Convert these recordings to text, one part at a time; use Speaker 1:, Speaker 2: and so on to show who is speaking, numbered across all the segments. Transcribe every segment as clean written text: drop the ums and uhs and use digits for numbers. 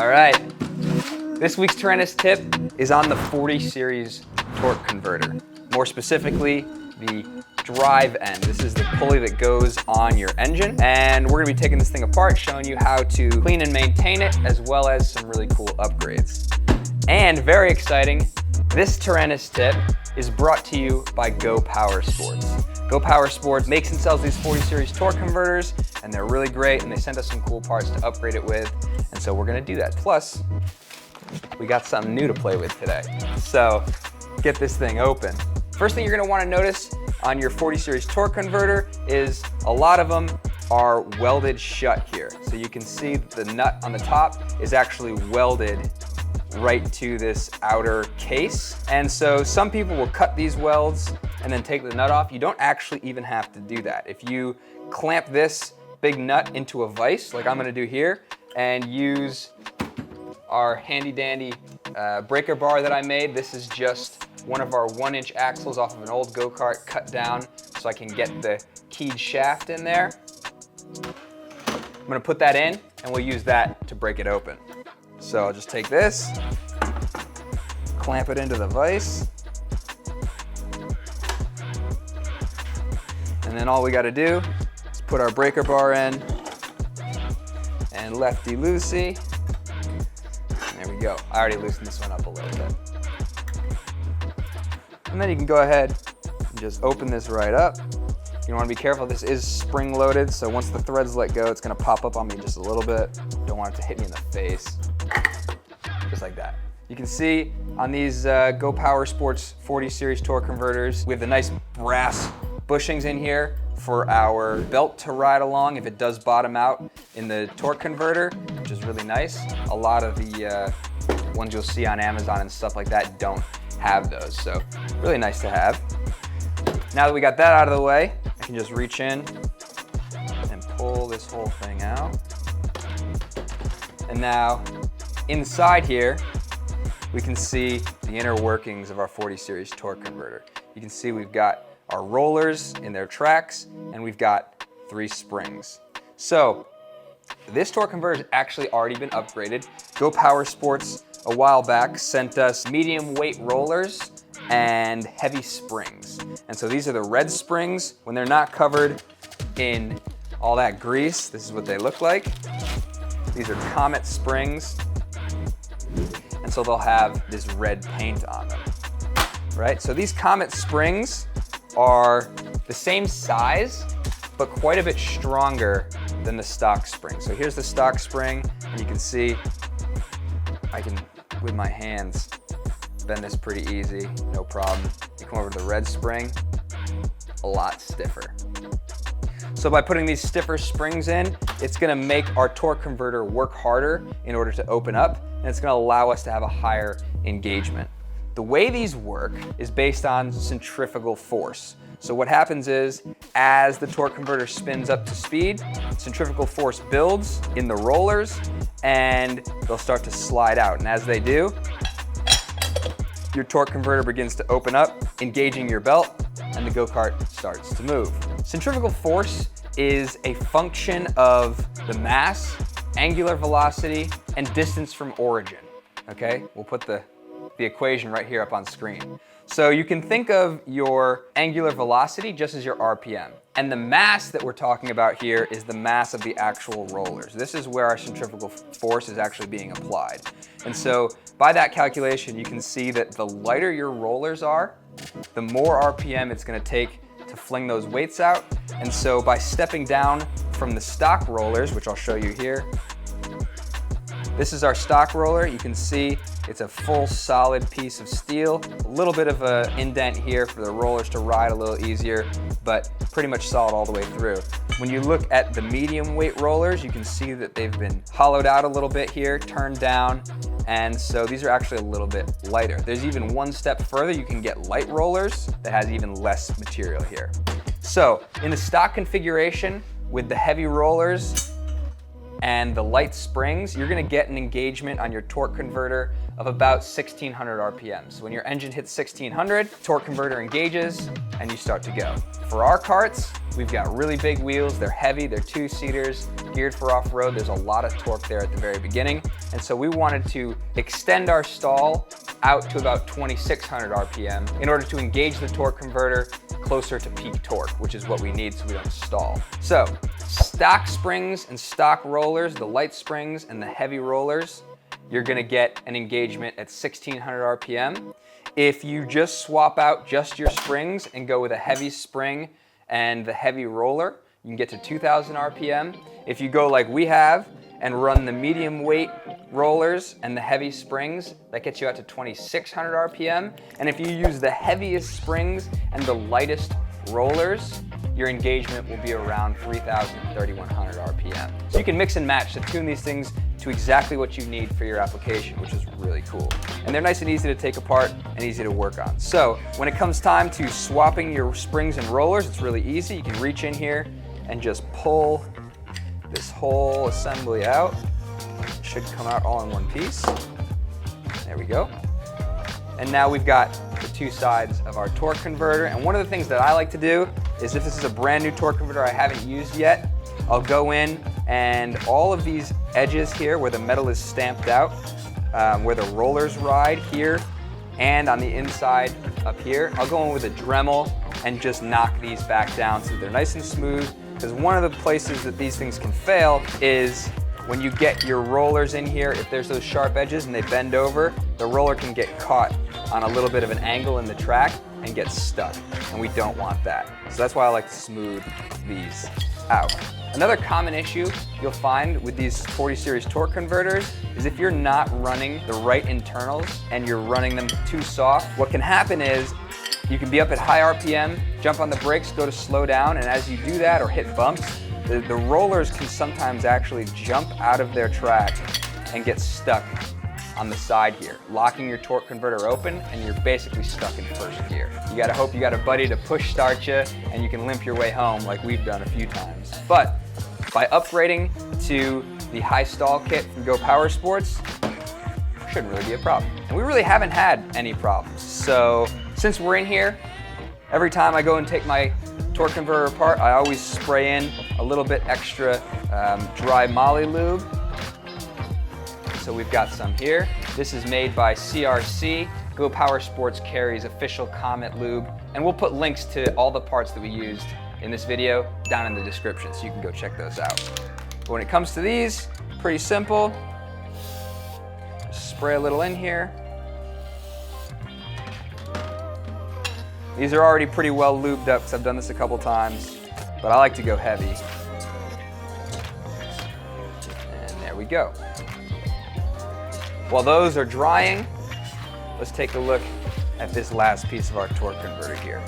Speaker 1: All right, this week's Tyranis tip is on the 40 series torque converter. More specifically, the drive end. This is the pulley that goes on your engine, and we're gonna be taking this thing apart, showing you how to clean and maintain it, as well as some really cool upgrades. And very exciting, this Tyranis tip is brought to you by Go Power Sports. Go Power Sports makes and sells these 40 series torque converters, and they're really great, and they sent us some cool parts to upgrade it with, and so we're gonna do that. Plus, we got something new to play with today. So, get this thing open. First thing you're gonna wanna notice on your 40 series torque converter is a lot of them are welded shut here. So you can see the nut on the top is actually welded right to this outer case. And so some people will cut these welds and then take the nut off. You don't actually even have to do that. If you clamp this big nut into a vise, like I'm gonna do here, and use our handy dandy breaker bar that I made. This is just one of our 1-inch axles off of an old go-kart cut down so I can get the keyed shaft in there. I'm gonna put that in and we'll use that to break it open. So I'll just take this, clamp it into the vise, and then all we gotta do is put our breaker bar in and lefty-loosey. There we go. I already loosened this one up a little bit. And then you can go ahead and just open this right up. You want to be careful, this is spring loaded, so once the threads let go, it's gonna pop up on me just a little bit. Don't want it to hit me in the face. Just like that. You can see on these Go Power Sports 40 series torque converters, we have the nice brass bushings in here for our belt to ride along if it does bottom out in the torque converter, which is really nice. A lot of the ones you'll see on Amazon and stuff like that don't have those, so really nice to have. Now that we got that out of the way, I can just reach in and pull this whole thing out. And now inside here, we can see the inner workings of our 40 series torque converter. You can see we've got our rollers in their tracks, and we've got 3 springs. So this torque converter has actually already been upgraded. Go Power Sports a while back sent us medium weight rollers and heavy springs. And so these are the red springs. When they're not covered in all that grease, this is what they look like. These are COMET springs. And so they'll have this red paint on them, right? So these COMET springs are the same size, but quite a bit stronger than the stock spring. So here's the stock spring, and you can see I can, with my hands, bend this pretty easy, no problem. You come over to the red spring, a lot stiffer. So by putting these stiffer springs in, it's gonna make our torque converter work harder in order to open up, and it's gonna allow us to have a higher engagement. The way these work is based on centrifugal force. So what happens is, as the torque converter spins up to speed, centrifugal force builds in the rollers and they'll start to slide out. And as they do, your torque converter begins to open up, engaging your belt, and the go-kart starts to move. Centrifugal force is a function of the mass, angular velocity, and distance from origin, okay? We'll put the equation right here up on screen. So you can think of your angular velocity just as your RPM. And the mass that we're talking about here is the mass of the actual rollers. This is where our centrifugal force is actually being applied. And so by that calculation, you can see that the lighter your rollers are, the more RPM it's gonna take to fling those weights out. And so by stepping down from the stock rollers, which I'll show you here, this is our stock roller. You can see it's a full solid piece of steel. A little bit of an indent here for the rollers to ride a little easier, but pretty much solid all the way through. When you look at the medium weight rollers, you can see that they've been hollowed out a little bit here, turned down, and so these are actually a little bit lighter. There's even one step further. You can get light rollers that has even less material here. So in the stock configuration with the heavy rollers and the light springs, you're gonna get an engagement on your torque converter of about 1600 RPMs. So when your engine hits 1600, torque converter engages and you start to go. For our carts, we've got really big wheels, they're heavy, they're 2-seaters, geared for off-road. There's a lot of torque there at the very beginning. And so we wanted to extend our stall out to about 2,600 RPM in order to engage the torque converter closer to peak torque, which is what we need so we don't stall. So stock springs and stock rollers, the light springs and the heavy rollers, you're gonna get an engagement at 1,600 RPM. If you just swap out just your springs and go with a heavy spring and the heavy roller, you can get to 2,000 RPM. If you go like we have and run the medium weight rollers and the heavy springs, that gets you out to 2,600 RPM. And if you use the heaviest springs and the lightest rollers, your engagement will be around 3,000 to 3,100 RPM. So you can mix and match to tune these things to exactly what you need for your application, which is really cool. And they're nice and easy to take apart and easy to work on. So when it comes time to swapping your springs and rollers, it's really easy. You can reach in here and just pull this whole assembly out. It should come out all in one piece. There we go. And now we've got the two sides of our torque converter. And one of the things that I like to do is, if this is a brand new torque converter I haven't used yet, I'll go in and all of these edges here where the metal is stamped out, where the rollers ride here and on the inside up here, I'll go in with a Dremel and just knock these back down so they're nice and smooth. Because one of the places that these things can fail is when you get your rollers in here, if there's those sharp edges and they bend over, the roller can get caught on a little bit of an angle in the track and get stuck, and we don't want that. So that's why I like to smooth these out. Another common issue you'll find with these 40 series torque converters is if you're not running the right internals and you're running them too soft, what can happen is you can be up at high RPM, jump on the brakes, go to slow down, and as you do that or hit bumps, the rollers can sometimes actually jump out of their track and get stuck on the side here, locking your torque converter open, and you're basically stuck in first gear. You gotta hope you got a buddy to push start you and you can limp your way home like we've done a few times. But by upgrading to the high stall kit from Go Power Sports, shouldn't really be a problem. And we really haven't had any problems. So since we're in here, every time I go and take my torque converter apart, I always spray in a little bit extra dry Moly Lube. So we've got some here. This is made by CRC. Go Power Sports carries official COMET lube, and we'll put links to all the parts that we used in this video down in the description, so you can go check those out. But when it comes to these, pretty simple. Just spray a little in here. These are already pretty well lubed up because I've done this a couple times, but I like to go heavy. And there we go. While those are drying, let's take a look at this last piece of our torque converter here.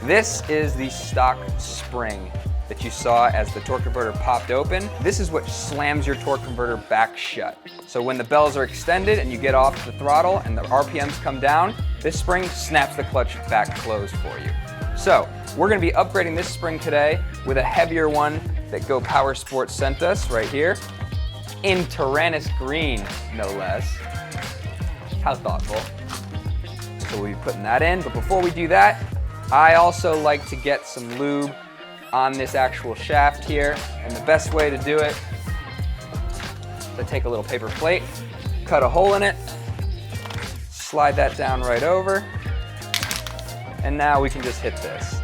Speaker 1: This is the stock spring that you saw as the torque converter popped open. This is what slams your torque converter back shut. So when the bells are extended and you get off the throttle and the RPMs come down, this spring snaps the clutch back closed for you. So we're gonna be upgrading this spring today with a heavier one that Go Power Sports sent us right here in Tyranis green, no less. How thoughtful. So we'll be putting that in, but before we do that, I also like to get some lube on this actual shaft here, and the best way to do it is to take a little paper plate, cut a hole in it, slide that down right over, and now we can just hit this.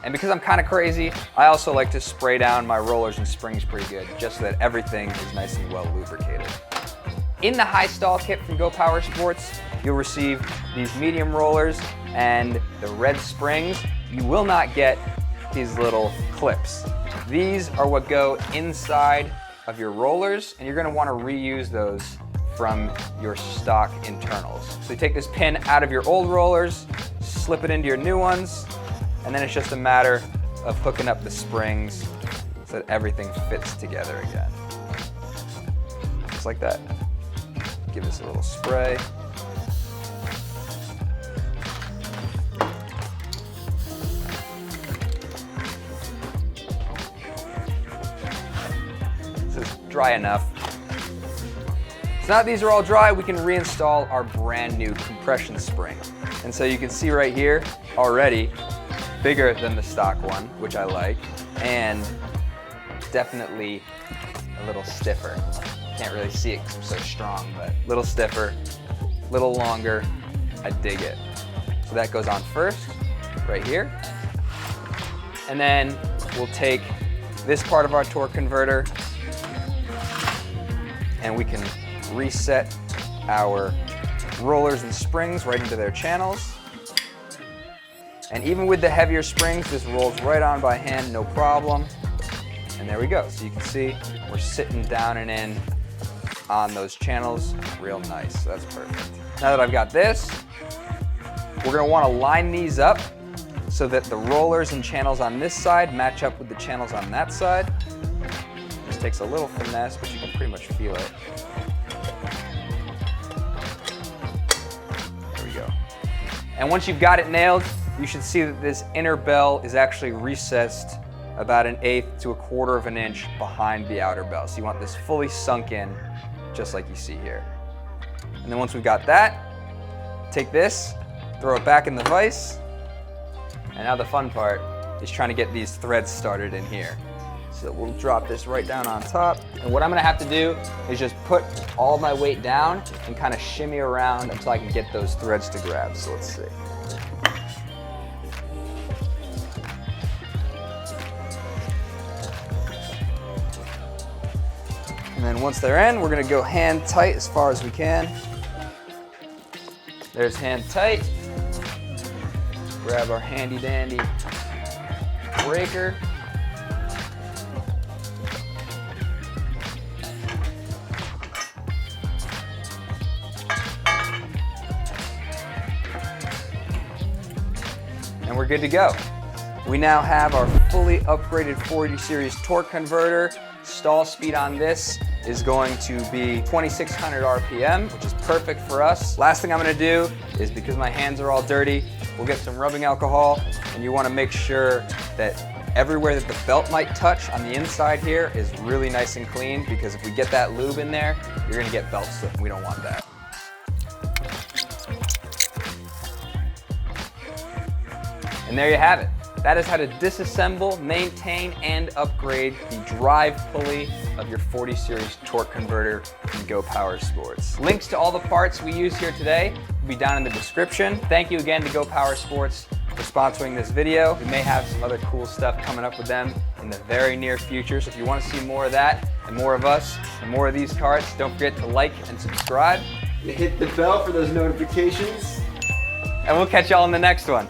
Speaker 1: And because I'm kind of crazy, I also like to spray down my rollers and springs pretty good, just so that everything is nice and well lubricated. In the high stall kit from Go Power Sports, you'll receive these medium rollers and the red springs. You will not get these little clips. These are what go inside of your rollers, and you're gonna wanna reuse those from your stock internals. So you take this pin out of your old rollers, slip it into your new ones, and then it's just a matter of hooking up the springs so that everything fits together again. Just like that. Give this a little spray. This is dry enough. So now that these are all dry, we can reinstall our brand new compression spring. And so you can see right here already, bigger than the stock one, which I like. and definitely a little stiffer. Can't really see it because I'm so strong, but a little stiffer, a little longer. I dig it. So that goes on first, right here. And then we'll take this part of our torque converter and we can reset our rollers and springs right into their channels. And even with the heavier springs, this rolls right on by hand, no problem. And there we go. So you can see we're sitting down and in on those channels real nice. So that's perfect. Now that I've got this, we're gonna wanna line these up so that the rollers and channels on this side match up with the channels on that side. This takes a little finesse, but you can pretty much feel it. There we go. And once you've got it nailed, you should see that this inner bell is actually recessed about 1/8 to 1/4 of an inch behind the outer bell. So you want this fully sunk in, just like you see here. And then once we've got that, take this, throw it back in the vise, and now the fun part is trying to get these threads started in here. So we'll drop this right down on top. And what I'm gonna have to do is just put all my weight down and kind of shimmy around until I can get those threads to grab. So let's see. And then once they're in, we're gonna go hand tight as far as we can. There's hand tight. Grab our handy dandy breaker. And we're good to go. We now have our fully upgraded 40 series torque converter. Stall speed on this is going to be 2,600 RPM, which is perfect for us. Last thing I'm gonna do is, because my hands are all dirty, we'll get some rubbing alcohol, and you wanna make sure that everywhere that the belt might touch on the inside here is really nice and clean, because if we get that lube in there, you're gonna get belt slip, and we don't want that. And there you have it. That is how to disassemble, maintain, and upgrade the drive pulley of your 40 series torque converter from Go Power Sports. Links to all the parts we use here today will be down in the description. Thank you again to Go Power Sports for sponsoring this video. We may have some other cool stuff coming up with them in the very near future. So if you want to see more of that and more of us and more of these carts, don't forget to like and subscribe.
Speaker 2: Hit the bell for those notifications.
Speaker 1: And we'll catch y'all in the next one.